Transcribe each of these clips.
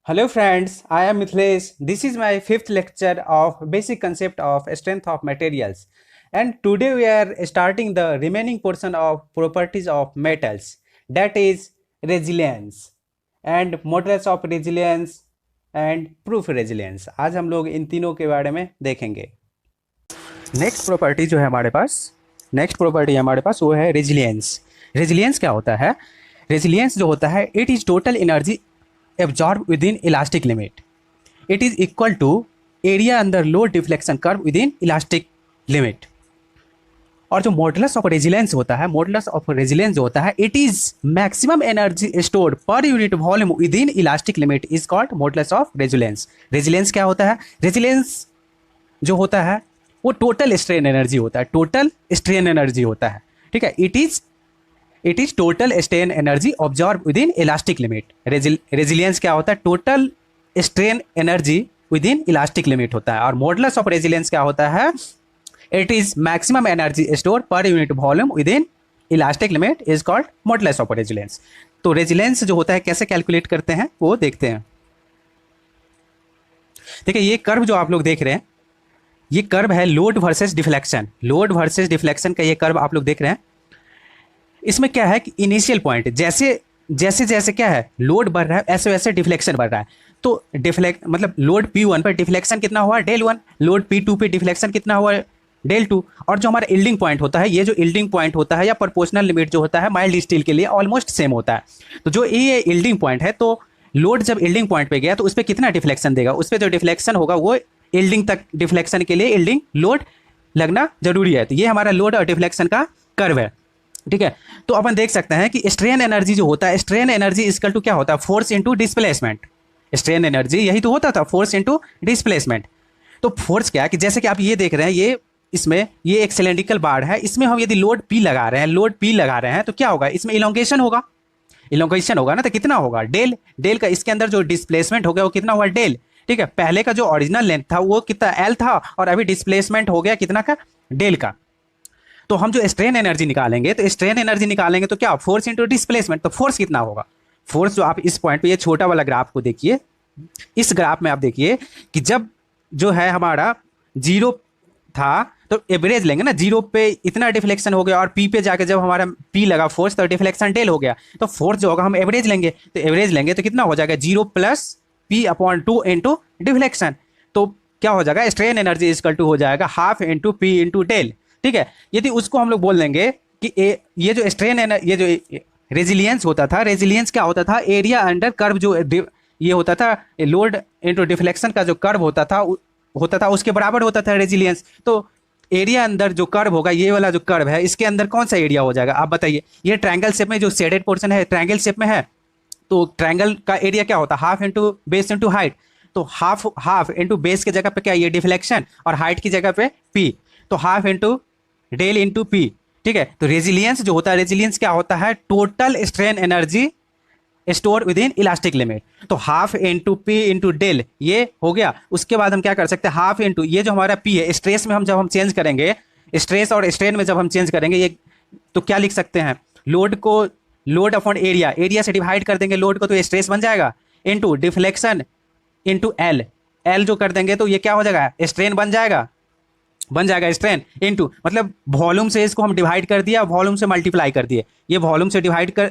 Hello friends, I am Mithlesh. This is my fifth lecture of basic concept of strength of materials. And today we are starting the remaining portion of properties of metals, that is resilience and modulus of resilience and proof resilience. आज हम लोग इन तीनों के बारे में देखेंगे। Next property जो है हमारे पास, नेक्स्ट प्रॉपर्टी हमारे पास वो है रेजिलियंस। रेजिलियंस क्या होता है? रेजिलियंस जो होता है, it is total energy absorbed within elastic limit. It is equal to area under load deflection curve within elastic limit. और जो मॉडुलस ऑफ रेजिलेंस होता है, मॉडुलस ऑफ रेजिलेंस जो होता है, it is maximum energy stored पर unit volume with in elastic limit is called modulus of resilience. Resilience क्या होता है? रेजिलेंस जो होता है वो टोटल स्ट्रेन एनर्जी होता है, टोटल स्ट्रेन एनर्जी होता है। ठीक है, it is total strain energy absorb with in elastic limit. Resilience क्या होता है? Total strain energy with in elastic limit होता है। और मॉडुलस ऑफ रेजिलियंस क्या होता है? It is maximum energy store पर unit volume with in elastic limit is called modulus of resilience. तो रेजिलियंस जो होता है कैसे कैलकुलेट करते हैं वो देखते हैं। देखिए, ये कर्व जो आप लोग देख रहे हैं, ये कर्व है load versus deflection. Load versus deflection का ये कर्व आप लोग देख रहे हैं। इसमें क्या है कि इनिशियल पॉइंट जैसे जैसे जैसे क्या है, लोड बढ़ रहा है, ऐसे वैसे डिफ्लेक्शन बढ़ रहा है। तो मतलब लोड P1 पर डिफ्लेक्शन कितना हुआ? डेल 1। लोड P2 पे डिफ्लेक्शन कितना हुआ? डेल 2। और जो हमारा यील्डिंग पॉइंट होता है, ये जो यील्डिंग पॉइंट होता है या प्रोपोर्शनल लिमिट जो होता है माइल्ड स्टील के लिए ऑलमोस्ट सेम होता है। तो जो ये यील्डिंग पॉइंट है, तो लोड जब यील्डिंग पॉइंट पे गया तो उस पर कितना डिफ्लेक्शन देगा? उस पर जो डिफ्लेक्शन होगा वो यील्डिंग तक डिफ्लेक्शन के लिए यील्डिंग लोड लगना जरूरी है। तो ये हमारा लोड और डिफ्लेक्शन का कर्व है। ठीक है, तो अपन देख सकते हैं कि स्ट्रेन एनर्जी जो होता है, स्ट्रेन एनर्जी इक्वल टू क्या होता है? Force into displacement. Strain energy यही तो होता था, फोर्स इनटू डिस्प्लेसमेंट। तो फोर्स क्या है कि जैसे कि आप ये देख रहे हैं, ये एक सिलेंड्रिकल बार है, इसमें हम यदि लोड P लगा रहे हैं, लोड P लगा रहे हैं, तो क्या होगा? इसमें इलोंगेशन होगा। इलोंगेशन होगा ना, तो कितना होगा? डेल। डेल का इसके अंदर जो डिस्प्लेसमेंट हो गया वो कितना हुआ? डेल। ठीक है, पहले का जो ओरिजिनल लेंथ था वो कितना? L था, और अभी डिस्प्लेसमेंट हो गया कितना का? डेल का। तो हम जो स्ट्रेन एनर्जी निकालेंगे, तो स्ट्रेन एनर्जी निकालेंगे तो क्या? Force into displacement. तो फोर्स कितना होगा? फोर्स जो आप इस पॉइंट पे, ये छोटा वाला ग्राफ को देखिए, इस ग्राफ में आप देखिए कि जब जो है हमारा जीरो था तो एवरेज लेंगे ना, जीरो पे इतना डिफ्लेक्शन हो गया, और पी पे जाके जब हमारा पी लगा फोर्स तो डिफ्लेक्शन डेल हो गया। तो फोर्स जो होगा हम एवरेज लेंगे, तो एवरेज लेंगे तो कितना हो जाएगा? 0 plus P upon 2 into deflection. तो क्या हो जाएगा? स्ट्रेन एनर्जी इक्वल टू हो जाएगा half into P into del. ठीक है, यदि उसको हम लोग बोल देंगे कि ये जो स्ट्रेन है, ये जो रेजिलियंस होता था, रेजिलियंस क्या होता था? एरिया अंडर कर्व जो ये होता था, लोड इनटू डिफ्लेक्शन का जो कर्व होता था उसके बराबर होता था रेजिलियंस। तो एरिया अंदर जो कर्व होगा, ये वाला जो कर्व है, इसके अंदर कौन सा एरिया हो जाएगा? आप बताइए। ये ट्रायंगल शेप में जो शेडेड पोर्शन है, ट्रायंगल शेप में है, तो ट्रायंगल का एरिया क्या होता है? Half into base into height. तो हाफ इंटू बेस की जगह पे क्या? ये डिफ्लेक्शन, और हाइट की जगह पे पी, तो half into del into P. ठीक है, तो रेजिलियंस जो होता है, रेजिलियंस क्या होता है? Total strain energy store within elastic limit. तो half into P into del ये हो गया। उसके बाद हम क्या कर सकते हैं? हाफ इंटू ये जो हमारा पी है, स्ट्रेस में जब हम चेंज करेंगे, स्ट्रेस और स्ट्रेन में जब हम चेंज करेंगे, ये तो क्या लिख सकते हैं? लोड को लोड अपॉन एरिया, एरिया से डिवाइड कर देंगे लोड को, तो स्ट्रेस बन जाएगा, into deflection into L. L जो कर देंगे तो ये क्या हो जाएगा? स्ट्रेन बन जाएगा स्ट्रेन इंटू, मतलब वॉल्यूम से इसको हम डिवाइड कर दिया, वॉल्यूम से मल्टीप्लाई कर दिए, ये वॉल्यूम से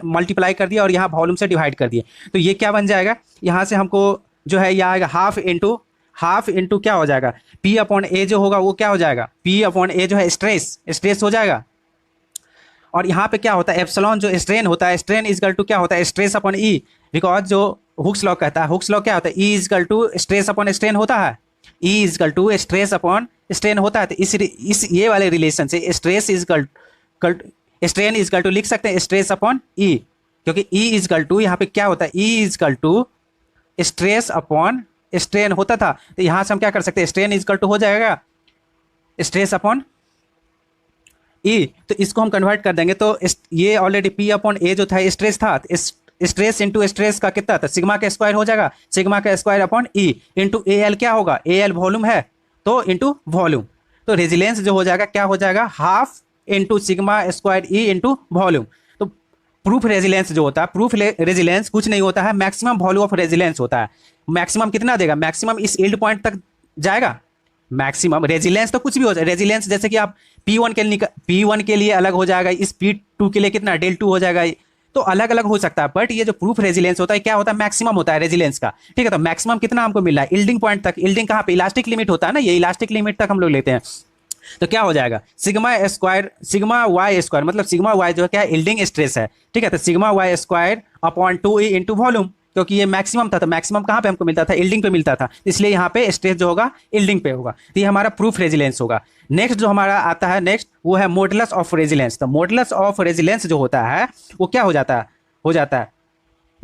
मल्टीप्लाई कर दिया, और यहाँ वॉल्यूम से डिवाइड कर दिए। तो ये क्या बन जाएगा? यहाँ से हमको जो है ये आएगा हाफ इंटू क्या हो जाएगा? पी अपॉन ए जो होगा वो क्या हो जाएगा? पी अपॉन ए जो है स्ट्रेस हो जाएगा। और यहाँ पे क्या होता है? एप्सिलॉन जो स्ट्रेन होता है, स्ट्रेन इजकल टू क्या होता है? Stress upon E. बिकॉज जो हुक्स लॉ कहता है, हुक्स लॉ क्या होता है? E equal to stress upon strain होता है, E equal to stress upon strain होता है। तो इस ये वाले रिलेशन से स्ट्रेन इजकल टू लिख सकते हैं स्ट्रेस अपॉन ई, क्योंकि ई इजकल टू यहाँ पे क्या होता है? E equal to stress upon strain होता था। तो यहाँ से हम क्या कर सकते हैं? स्ट्रेन इजकल टू हो जाएगा स्ट्रेस अपॉन ई। तो इसको हम कन्वर्ट कर देंगे, तो ये ऑलरेडी पी अपॉन ए जो था स्ट्रेस था, स्ट्रेस इंटू स्ट्रेस का कितना था? सिग्मा का स्क्वायर हो जाएगा, सिग्मा का square upon E into A L क्या होगा? ए एल वॉल्यूम है, तो इंटू वॉल्यूम। तो रेजिलेंस जो हो जाएगा क्या हो जाएगा? Half into sigma square E into volume. Proof resilience जो होता है, प्रूफ रेजिलेंस कुछ नहीं होता है, मैक्सिमम वॉल्यूम ऑफ रेजिलेंस होता है। मैक्सिमम कितना देगा, मैक्सिमम इस यील्ड पॉइंट तक जाएगा मैक्सिमम। रेजिलेंस तो कुछ भी हो जाए, रेजिलेंस जैसे कि आप P1 के लिए अलग हो जाएगा, इस P2 के लिए कितना del 2 हो जाएगा, तो अलग अलग हो सकता है। बट ये जो प्रूफ रेजिलेंस होता है क्या होता है, मैक्सिमम होता है रेजिलेंस का, ठीक है। तो मैक्सिमम कितना हमको मिल रहा है, यील्डिंग पॉइंट तक। यील्डिंग कहाँ पे, इलास्टिक लिमिट होता है ना, ये इलास्टिक लिमिट तक हम लोग लेते हैं। तो क्या हो जाएगा, सिग्मा वाई स्क्वायर, मतलब सिग्मा वाई जो है क्या, यील्डिंग स्ट्रेस है, ठीक है। तो sigma Y square upon 2E into volume, क्योंकि ये मैक्सिमम था, तो मैक्सिमम कहाँ पे हमको मिलता था, यील्डिंग पे मिलता था, इसलिए यहाँ पे स्ट्रेस जो होगा यील्डिंग पे होगा। तो ये हमारा प्रूफ रेजिलेंस होगा। नेक्स्ट जो हमारा आता है, नेक्स्ट वो है मॉडुलस ऑफ रेजिलेंस। तो मॉडुलस ऑफ रेजिलेंस जो होता है वो क्या हो जाता है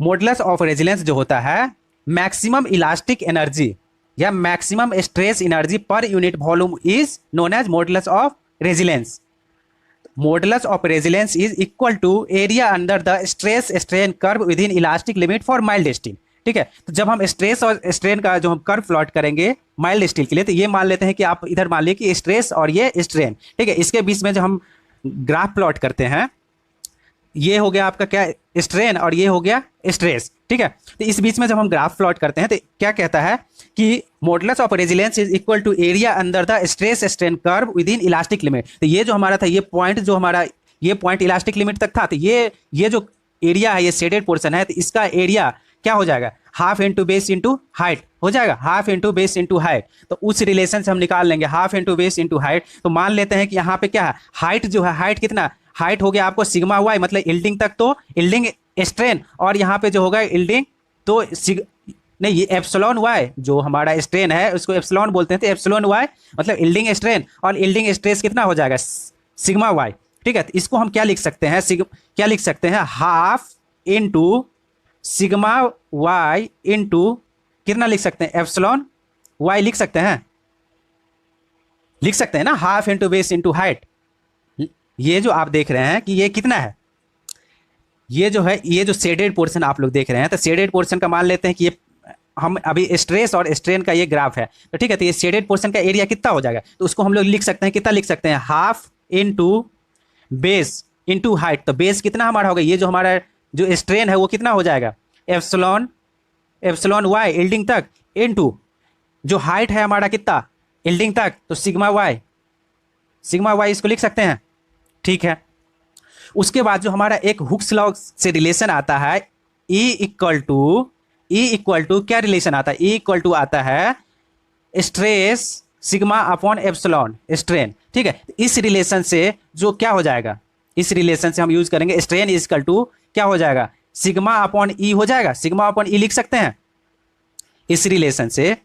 मॉडुलस ऑफ रेजिलेंस जो होता है मैक्सिमम इलास्टिक एनर्जी या maximum stress energy per unit volume is known as modulus of resilience. Modulus of resilience is equal to area under the stress strain curve within elastic limit for mild steel, ठीक है। तो जब हम stress और strain का जो हम curve plot करेंगे माइल्ड स्टील के लिए, तो ये मान लेते हैं कि आप इधर मान लीजिए कि स्ट्रेस और ये स्ट्रेन, ठीक है। इसके बीच में जो हम ग्राफ प्लॉट करते हैं, ये हो गया आपका क्या, स्ट्रेन, और ये हो गया स्ट्रेस, ठीक है। तो इस बीच में जब हम ग्राफ प्लॉट करते हैं तो क्या कहता है कि modulus of resilience is equal to area under the stress strain curve within elastic limit. तो ये जो हमारा था, ये पॉइंट जो हमारा, ये पॉइंट इलास्टिक लिमिट तक था, तो ये जो एरिया है, ये शेडेड पोर्शन है, तो इसका एरिया क्या हो जाएगा, half into base into height हो जाएगा, half into base into height. तो उस रिलेशन से हम निकाल लेंगे half into base into height. तो मान लेते हैं कि यहाँ पे क्या है, हाइट जो है, हाइट कितना, हाइट हो गया आपको सिग्मा वाई, मतलब यील्डिंग तक तो यील्डिंग स्ट्रेन, और यहाँ पे जो होगा यील्डिंग तो नहीं, ये एप्सिलॉन वाई जो हमारा स्ट्रेन है उसको एप्सिलॉन बोलते हैं, तो एप्सिलॉन वाई मतलब यील्डिंग स्ट्रेन, और यील्डिंग स्ट्रेस कितना हो जाएगा, सिग्मा वाई, ठीक है। तो इसको हम क्या लिख सकते हैं, क्या लिख सकते हैं, half into sigma Y into कितना लिख सकते हैं, एप्सिलॉन वाई लिख सकते हैं ना, half into base into height. ये जो आप देख रहे हैं कि ये कितना है, ये जो है, ये जो शेडेड पोर्शन आप लोग देख रहे हैं, तो शेडेड पोर्शन का मान लेते हैं कि ये हम अभी स्ट्रेस और स्ट्रेन का ये ग्राफ है, तो ठीक है। तो ये शेडेड पोर्शन का एरिया कितना हो जाएगा, तो उसको हम लोग लिख सकते हैं, कितना लिख सकते हैं, half into base into height. तो बेस कितना हमारा होगा, ये जो हमारा जो स्ट्रेन है वो कितना हो जाएगा, एप्सिलॉन वाई यील्डिंग तक, इंटू जो हाइट है हमारा कितना, यील्डिंग तक, तो सिग्मा वाई इसको लिख सकते हैं, ठीक है। उसके बाद जो हमारा एक हुक्स लॉ से रिलेशन आता है, E इक्वल टू क्या रिलेशन आता है, E इक्वल टू आता है stress sigma upon epsilon strain, ठीक है। इस रिलेशन से जो क्या हो जाएगा, इस रिलेशन से हम यूज करेंगे स्ट्रेन इज इक्वल टू क्या हो जाएगा, सिग्मा अपॉन E हो जाएगा, सिग्मा अपॉन E लिख सकते हैं इस रिलेशन से।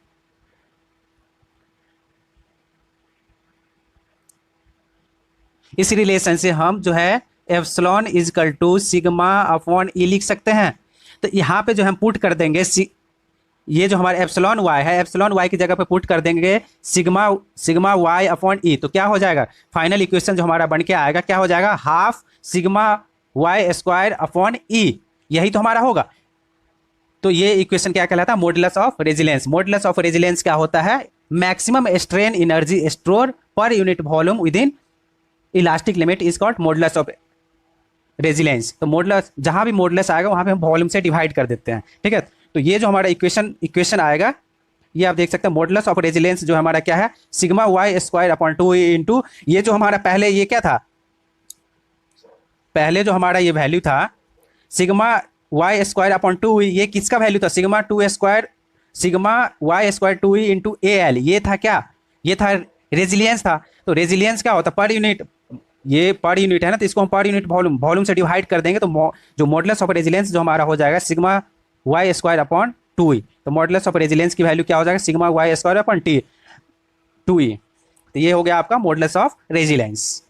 इस रिलेशन से हम जो है epsilon is equal to sigma upon E लिख सकते हैं। तो यहाँ पे जो हम पुट कर देंगे, ये जो हमारा एप्सिलॉन वाई है, एप्सिलॉन वाई की जगह पे पुट कर देंगे सिग्मा वाई अपॉन E, तो क्या हो जाएगा, फाइनल इक्वेशन जो हमारा बन के आएगा क्या हो जाएगा, half sigma Y square upon E, यही तो हमारा होगा। तो ये इक्वेशन क्या कहलाता है, modulus of resilience. Modulus of resilience क्या होता है, मैक्सिमम स्ट्रेन एनर्जी स्टोर पर unit volume with in elastic limit is called modulus of resilience. तो मॉडुलस, जहां भी मॉडुलस आएगा वहां पे हम वॉल्यूम से डिवाइड कर देते हैं, ठीक है। तो ये जो हमारा इक्वेशन आएगा, ये आप देख सकते हैं, मॉडुलस ऑफ रेजिलेंस जो हमारा क्या है, sigma Y square upon 2 into, ये जो हमारा पहले ये क्या था, पहले जो हमारा ये वैल्यू था सिग्मा वाई स्क्वायर अपॉन 2, ये किसका वैल्यू था, sigma Y square 2 into AL, ये था क्या, ये था रेजिलियंस था। तो रेजिलियंस क्या होता है, पर यूनिट, ये पर यूनिट है ना, तो इसको हम पर यूनिट वॉल्यूम से डिवाइड कर देंगे, तो जो मॉडुलस ऑफ रेजिलेंस जो हमारा हो जाएगा sigma Y square upon 2E। तो मॉडुलस ऑफ रेजिलेंस की वैल्यू क्या हो जाएगा, sigma Y square upon 2E। तो ये हो गया आपका मॉडुलस ऑफ रेजिलेंस।